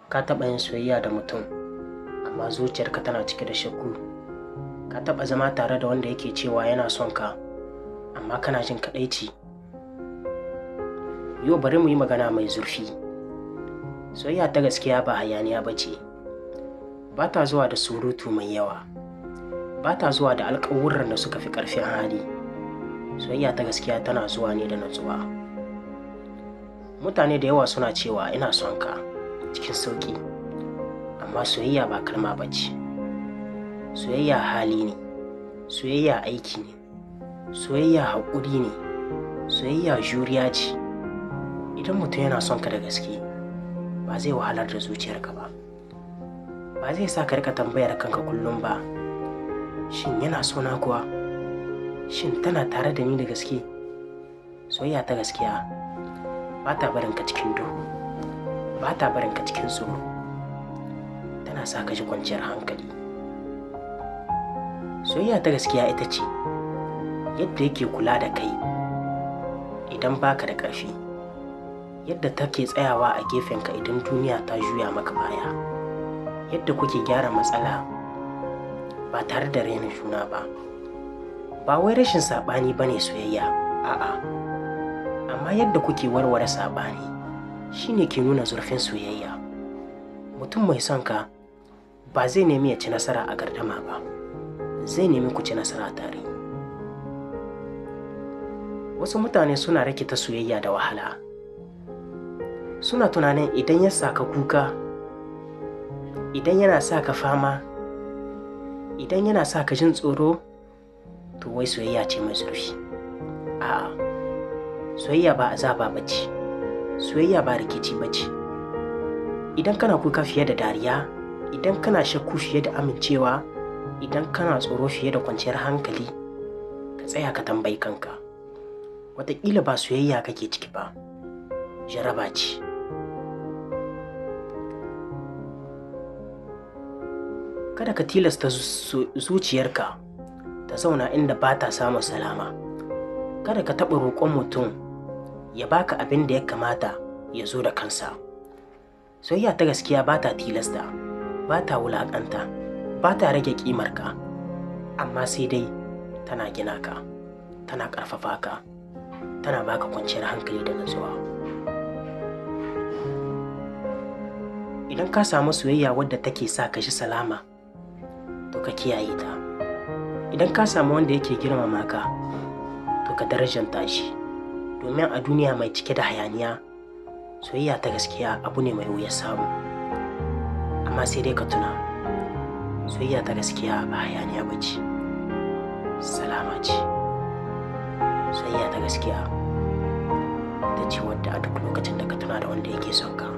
Ka taɓa yin soyayya da mutum amma zuciyarka tana cike da shakku. Ka taɓa zama tare da wanda yake cewa yana son ka amma kana jin kaɗaici. Yau bari mu yi magana mai zurfi. Soyayya ta gaskiya ba hayaniya ba ce. Ba ta zuwa da surutu mai yawa. Ba ta zuwa da alƙawurran da suka fi ƙarfin hali. Soyayya ta gaskiya tana zuwa ne da natsuwa. Mutane da yawa suna cewa ina son ka cikin sauƙi, amma soyayya ba kalma ba ce. Soyayya hali ne, soyayya aiki ne, soyayya haƙuri ne, soyayya juriya ce. Idan mutum yana son ka da gaske, ba zai wahalar da zuciyarka ba. Ba zai sa ka rika tambayar kanka kullum ba, shin yana sona kuwa? Shin tana tare da ni da gaske? Soyayya ta gaskiya ba ta barin ka cikin duhu, ba ta barin ka cikin tsoro. Tana sa ka ji kwanciyar hankali. Soyayya ta gaskiya ita ce yadda yake kula da kai idan baka da ƙarfi, yadda take tsayawa a gefenka idan duniya ta juya maka baya, yadda kuke gyara matsala ba tare da raina juna ba. Ba wai rashin saɓani ba ne soyayya, a'a, amma yadda kuke warware saɓani shine ke nuna zurfin soyayya. Mutum mai son ka ba zai nemi ya ci nasara a gardama ba, zai nemi ku ci nasara tare. Wasu mutane suna rikita soyayya da wahala. Suna tunanin idan ya sa ka kuka, idan yana sa ka fama, idan yana sa ka jin tsoro, to wai soyayya ce mai zurfi. A'a, soyayya ba azaba ba ce, soyayya ba rikici ba ce. Idan kana kuka fiye da dariya, idan kana shakku fiye da amincewa, idan kana tsoro fiye da kwanciyar hankali, ka tsaya ka tambayi kanka. Wataƙila ba soyayya kake ciki ba, jaraba ce. Kada ka tilasta zuciyarka ta zauna inda ba ta samun salama. Kada ka taɓa roƙon mutum ya baka abin da ya kamata ya zo da kansa. Soyayya ta gaskiya ba ta tilasta, ba ta wulaƙanta, ba ta rage ƙimarka, amma sai dai tana gina ka, tana ƙarfafa ka, tana baka kwanciyar hankali da natsuwa. Idan ka samu soyayya wadda take sa ka ji salama, to ka kiyaye ta. Idan ka samu wanda yake girmama ka, to ka darajanta shi. Domin a duniya mai cike da hayaniya, soyayya ta gaskiya abu ne mai wuyar samu. Amma sai dai ka tuna, soyayya ta gaskiya ba hayaniya ba ce, salama ce. Soyayya ta gaskiya ita ce wadda a duk lokacin da ka tuna da wanda yake son ka,